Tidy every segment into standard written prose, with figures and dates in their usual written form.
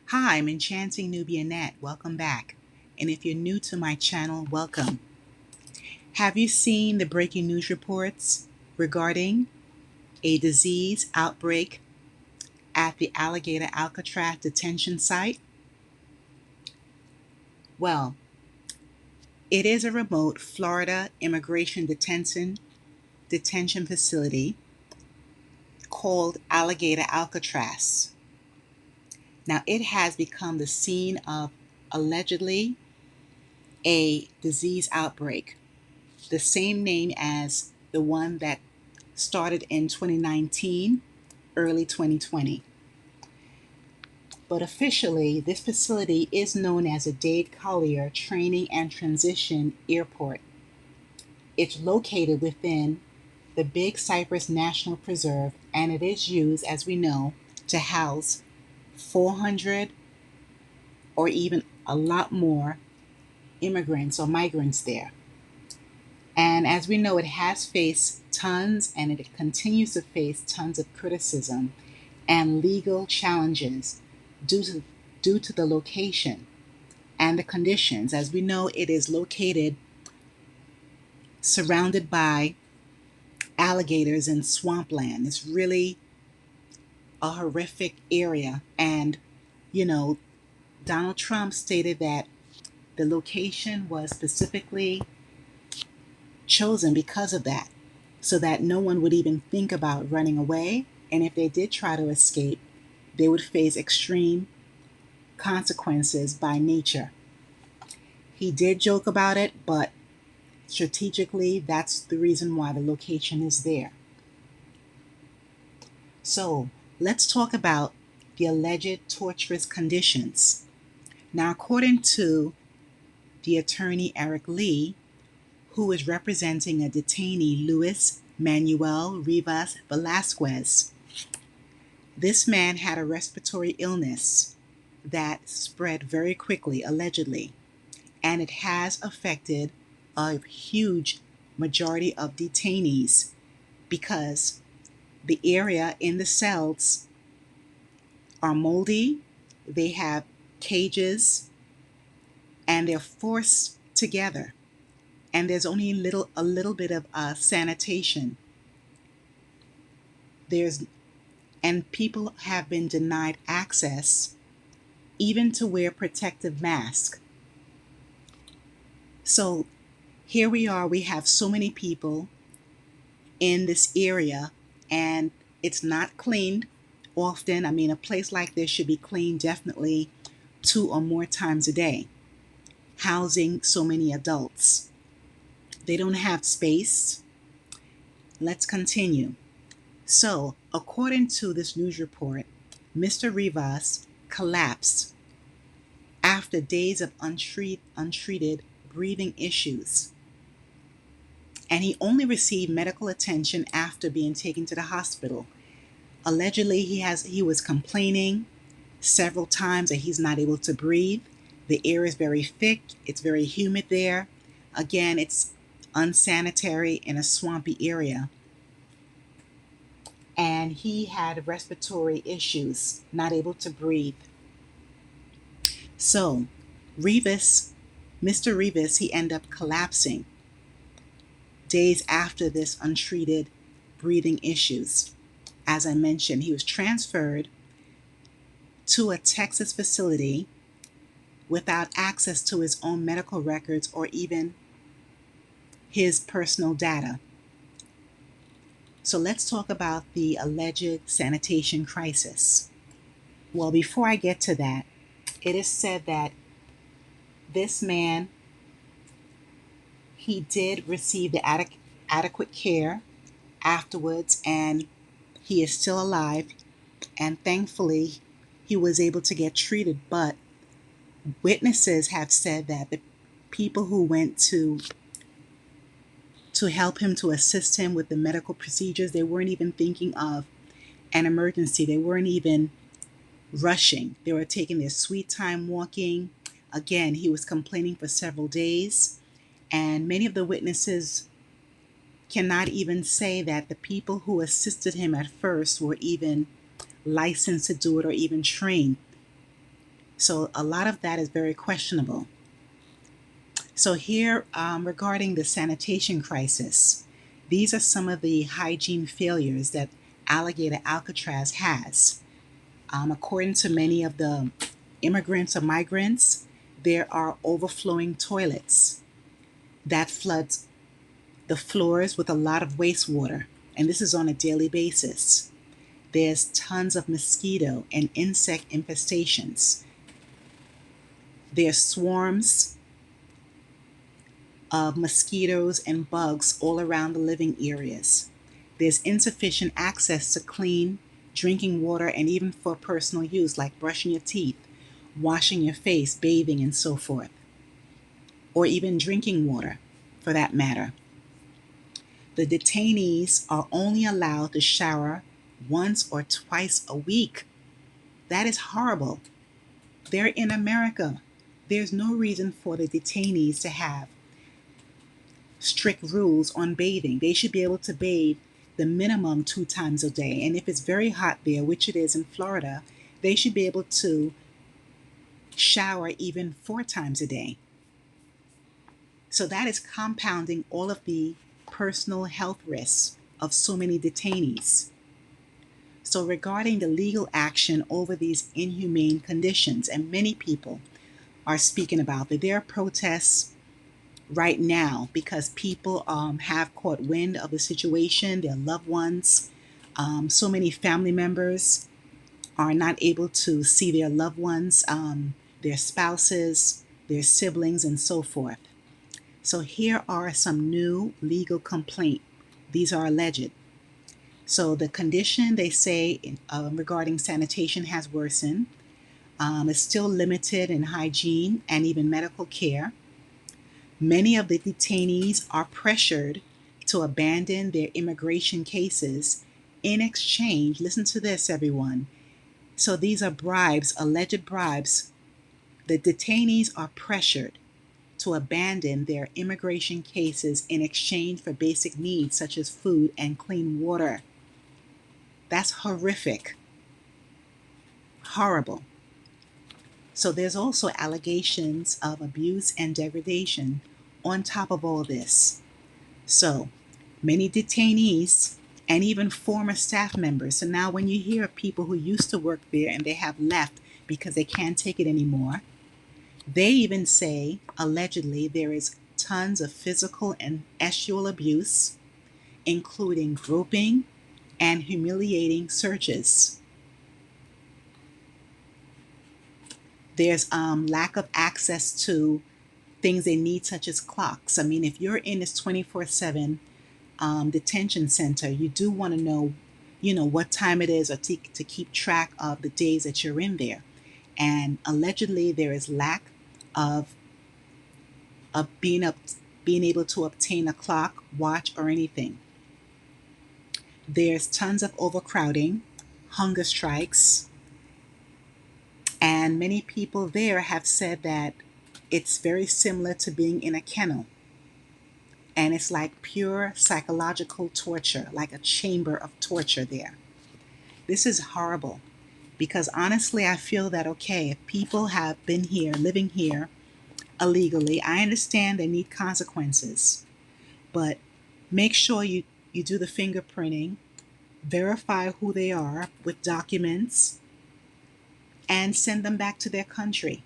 Hi, I'm Enchanting Nubia Net. Welcome back. And if you're new to my channel, welcome. Have you seen the breaking news reports regarding a disease outbreak at the Alligator Alcatraz detention site? Well, it is a remote Florida immigration detention facility called Alligator Alcatraz. Now, it has become the scene of allegedly a disease outbreak, the same name as the one that started in 2019, early 2020. But officially, this facility is known as a Dade Collier Training and Transition Airport. It's located within the Big Cypress National Preserve, and it is used, as we know, to house 400 or even a lot more immigrants or migrants there. And as we know, it has faced tons and it continues to face tons of criticism and legal challenges due to, due to the location and the conditions. As we know, it is located surrounded by alligators and swampland. It's really a horrific area. And, you know, Donald Trump stated that the location was specifically chosen because of that, so that no one would even think about running away. And if they did try to escape, they would face extreme consequences by nature. He did joke about it, but strategically, that's the reason why the location is there. So let's talk about the alleged torturous conditions. Now, according to the attorney Eric Lee, who is representing a detainee, Luis Manuel Rivas Velasquez, this man had a respiratory illness that spread very quickly, allegedly, and it has affected a huge majority of detainees because the area in the cells are moldy, they have cages, and they're forced together. And there's only a little bit of sanitation. There's and people have been denied access even to wear protective masks. So here we are, we have so many people in this area and it's not cleaned often. I mean, a place like this should be cleaned definitely 2 or more times a day, housing so many adults. They don't have space. Let's continue. So, according to this news report, Mr. Rivas collapsed after days of untreated breathing issues. And he only received medical attention after being taken to the hospital. Allegedly, he was complaining several times that he's not able to breathe. The air is very thick, it's very humid there. Again, it's unsanitary in a swampy area. And he had respiratory issues, not able to breathe. So, Rivas, Mr. Rivas, he ended up collapsing days after this untreated breathing issues. As I mentioned, he was transferred to a Texas facility without access to his own medical records or even his personal data. So let's talk about the alleged sanitation crisis. Well, before I get to that, it is said that this man, he did receive the adequate care afterwards, and he is still alive, and thankfully he was able to get treated. But witnesses have said that the people who went to help him, to assist him with the medical procedures, they weren't even thinking of an emergency. They weren't even rushing. They were taking their sweet time walking. Again, he was complaining for several days, and many of the witnesses cannot even say that the people who assisted him at first were even licensed to do it or even trained. So a lot of that is very questionable. So here, regarding the sanitation crisis, these are some of the hygiene failures that Alligator Alcatraz has. According to many of the immigrants or migrants, there are overflowing toilets that floods the floors with a lot of wastewater, and this is on a daily basis. There's tons of mosquito and insect infestations. There's swarms of mosquitoes and bugs all around the living areas. There's insufficient access to clean drinking water and even for personal use, like brushing your teeth, washing your face, bathing, and so forth, or even drinking water for that matter. The detainees are only allowed to shower once or twice a week. That is horrible. They're in America. There's no reason for the detainees to have strict rules on bathing. They should be able to bathe the minimum 2 times a day. And if it's very hot there, which it is in Florida, they should be able to shower even 4 times a day. So that is compounding all of the personal health risks of so many detainees. So, regarding the legal action over these inhumane conditions, and many people are speaking about that, there are protests right now because people have caught wind of the situation, their loved ones. So many family members are not able to see their loved ones, their spouses, their siblings, and so forth. So here are some new legal complaints. These are alleged. So the condition, they say, regarding sanitation has worsened. It's still limited in hygiene and even medical care. Many of the detainees are pressured to abandon their immigration cases in exchange. Listen to this, everyone. So these are bribes, alleged bribes. The detainees are pressured to abandon their immigration cases in exchange for basic needs such as food and clean water. That's horrific. Horrible. So there's also allegations of abuse and degradation on top of all this. So many detainees and even former staff members. So now when you hear of people who used to work there and they have left because they can't take it anymore, they even say allegedly there is tons of physical and sexual abuse, including groping and humiliating searches. There's lack of access to things they need, such as clocks. I mean, if you're in this 24/7 detention center, you do want to know, what time it is, or to keep track of the days that you're in there. And allegedly, there is lack of of being up, being able to obtain a clock, watch, or anything. There's tons of overcrowding, hunger strikes, and many people there have said that it's very similar to being in a kennel. And it's like pure psychological torture, like a chamber of torture there. This is horrible because honestly, I feel that, okay, if people have been here, living here illegally, I understand they need consequences, but make sure you do the fingerprinting, verify who they are with documents, and send them back to their country.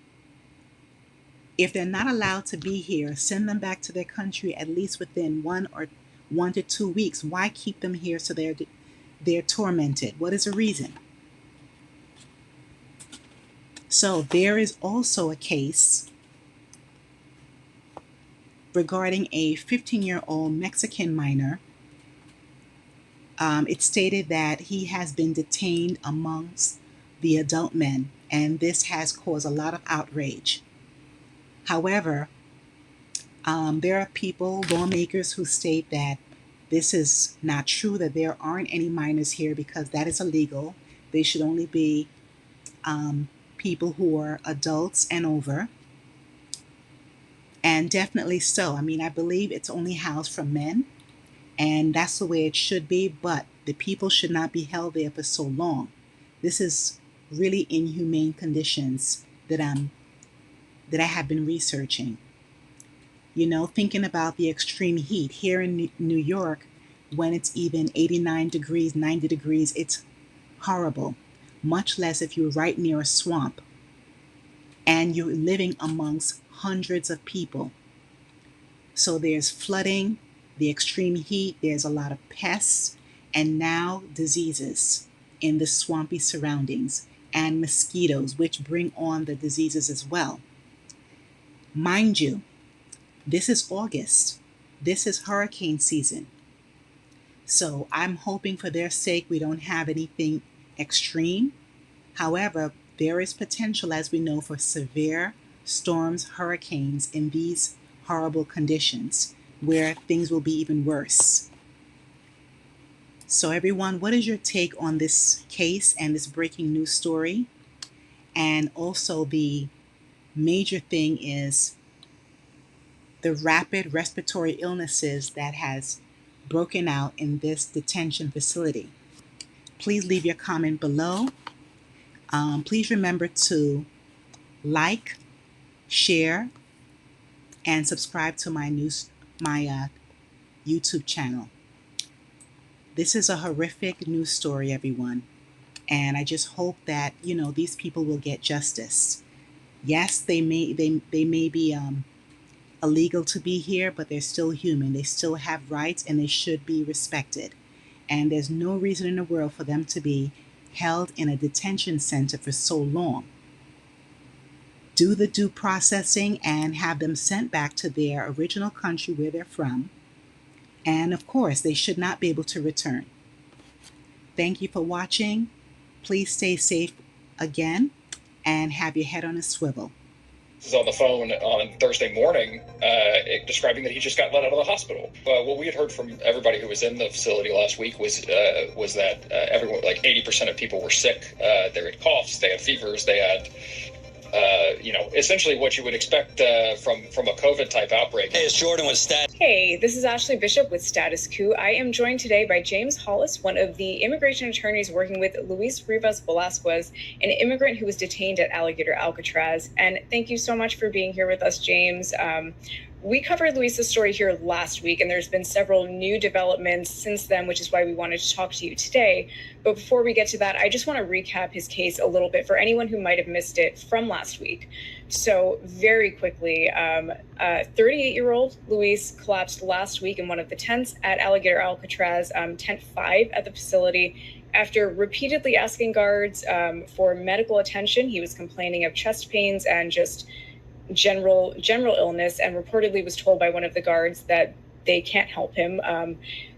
If they're not allowed to be here, send them back to their country at least within 1 to 2 weeks. Why keep them here so they're tormented? What is the reason? So there is also a case regarding a 15-year-old Mexican minor. It stated that he has been detained amongst the adult men, and this has caused a lot of outrage. However, there are people, lawmakers, who state that this is not true, that there aren't any minors here because that is illegal. They should only be people who are adults and over. And definitely so. I mean, I believe it's only housed for men, and that's the way it should be, but the people should not be held there for so long. This is really inhumane conditions that I have been researching. Thinking about the extreme heat here in New York, when it's even 89 degrees, 90 degrees, it's horrible. Much less if you're right near a swamp and you're living amongst hundreds of people. So there's flooding, the extreme heat, there's a lot of pests, and now diseases in the swampy surroundings, and mosquitoes, which bring on the diseases as well. Mind you, this is August. This is hurricane season. So I'm hoping for their sake we don't have anything extreme. However, there is potential, as we know, for severe storms, hurricanes in these horrible conditions where things will be even worse. So everyone, what is your take on this case and this breaking news story? And also the major thing is the rapid respiratory illnesses that has broken out in this detention facility. Please leave your comment below. Please remember to like, share, and subscribe to my YouTube channel. This is a horrific news story, everyone. And I just hope that, these people will get justice. Yes, they may be illegal to be here, but they're still human. They still have rights and they should be respected. And there's no reason in the world for them to be held in a detention center for so long. Do the due processing and have them sent back to their original country where they're from. And of course, they should not be able to return. Thank you for watching. Please stay safe again and have your head on a swivel. Was on the phone on Thursday morning describing that he just got let out of the hospital. What we had heard from everybody who was in the facility last week was that everyone, like 80% of people were sick. They had coughs, they had fevers, they had essentially what you would expect from a COVID-type outbreak. Hey, it's Jordan with Status. Hey, this is Ashley Bishop with Status Coup. I am joined today by James Hollis, one of the immigration attorneys working with Luis Rivas Velasquez, an immigrant who was detained at Alligator Alcatraz. And thank you so much for being here with us, James. We covered Luis's story here last week, and there's been several new developments since then, which is why we wanted to talk to you today. But before we get to that, I just want to recap his case a little bit for anyone who might have missed it from last week. So very quickly, 38-year-old Luis collapsed last week in one of the tents at Alligator Alcatraz, tent 5 at the facility. After repeatedly asking guards for medical attention, he was complaining of chest pains and just general illness, and reportedly was told by one of the guards that they can't help him.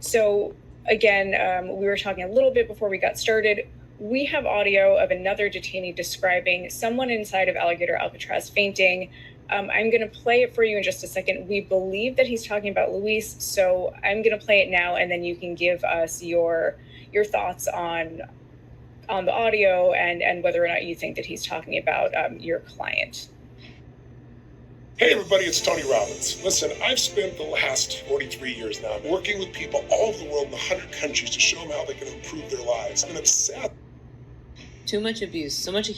So again, we were talking a little bit before we got started. We have audio of another detainee describing someone inside of Alligator Alcatraz fainting. I'm going to play it for you in just a second. We believe that he's talking about Luis, so I'm going to play it now, and then you can give us your thoughts on the audio and whether or not you think that he's talking about your client. Hey everybody, it's Tony Robbins. Listen, I've spent the last 43 years now working with people all over the world in 100 countries to show them how they can improve their lives. And I'm sad. Too much abuse. So much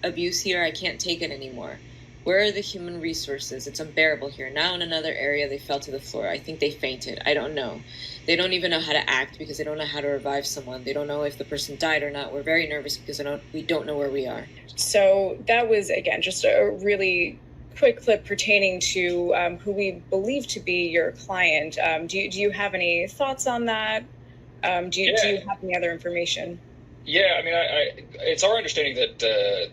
abuse here, I can't take it anymore. Where are the human resources? It's unbearable here. Now in another area, they fell to the floor. I think they fainted. I don't know. They don't even know how to act because they don't know how to revive someone. They don't know if the person died or not. We're very nervous because we don't know where we are. So that was, again, just a really quick clip pertaining to who we believe to be your client. Do you have any thoughts on that? Do you have any other information? Yeah, I mean, it's our understanding that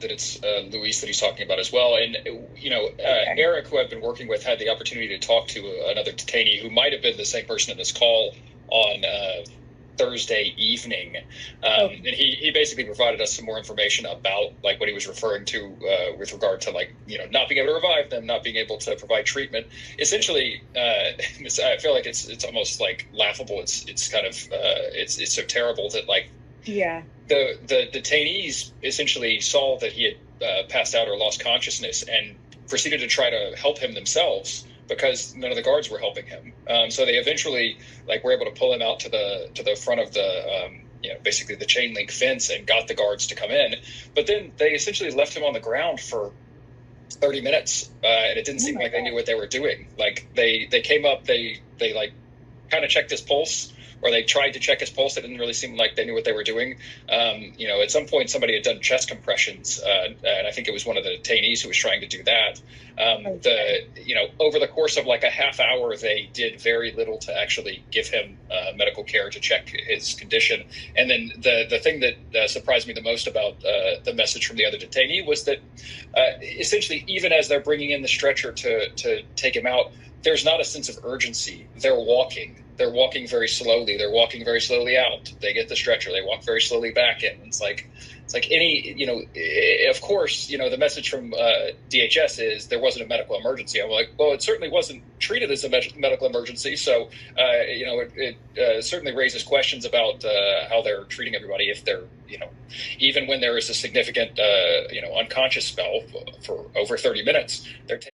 it's Luis that he's talking about as well. And, okay. Eric, who I've been working with, had the opportunity to talk to another detainee who might have been the same person in this call on Thursday evening. And he basically provided us some more information about like what he was referring to with regard to not being able to revive them, not being able to provide treatment. Essentially, I feel like it's almost like laughable. It's kind of it's so terrible that the detainees essentially saw that he had passed out or lost consciousness and proceeded to try to help him themselves, because none of the guards were helping him. So they eventually were able to pull him out to the front of the basically the chain link fence and got the guards to come in. But then they essentially left him on the ground for 30 minutes, and it didn't seem like they knew what they were doing. Like they came up, they like kind of checked his pulse, or they tried to check his pulse. It didn't really seem like they knew what they were doing. At some point somebody had done chest compressions, and I think it was one of the detainees who was trying to do that. Over the course of like a half hour, they did very little to actually give him medical care to check his condition. And then the thing that surprised me the most about the message from the other detainee was that essentially, even as they're bringing in the stretcher to take him out, there's not a sense of urgency. They're walking very slowly. They're walking very slowly out. They get the stretcher. They walk very slowly back in. It's like any, of course, the message from DHS is there wasn't a medical emergency. I'm like, well, it certainly wasn't treated as a medical emergency. So, it certainly raises questions about how they're treating everybody if they're, even when there is a significant, unconscious spell for over 30 minutes, they're taking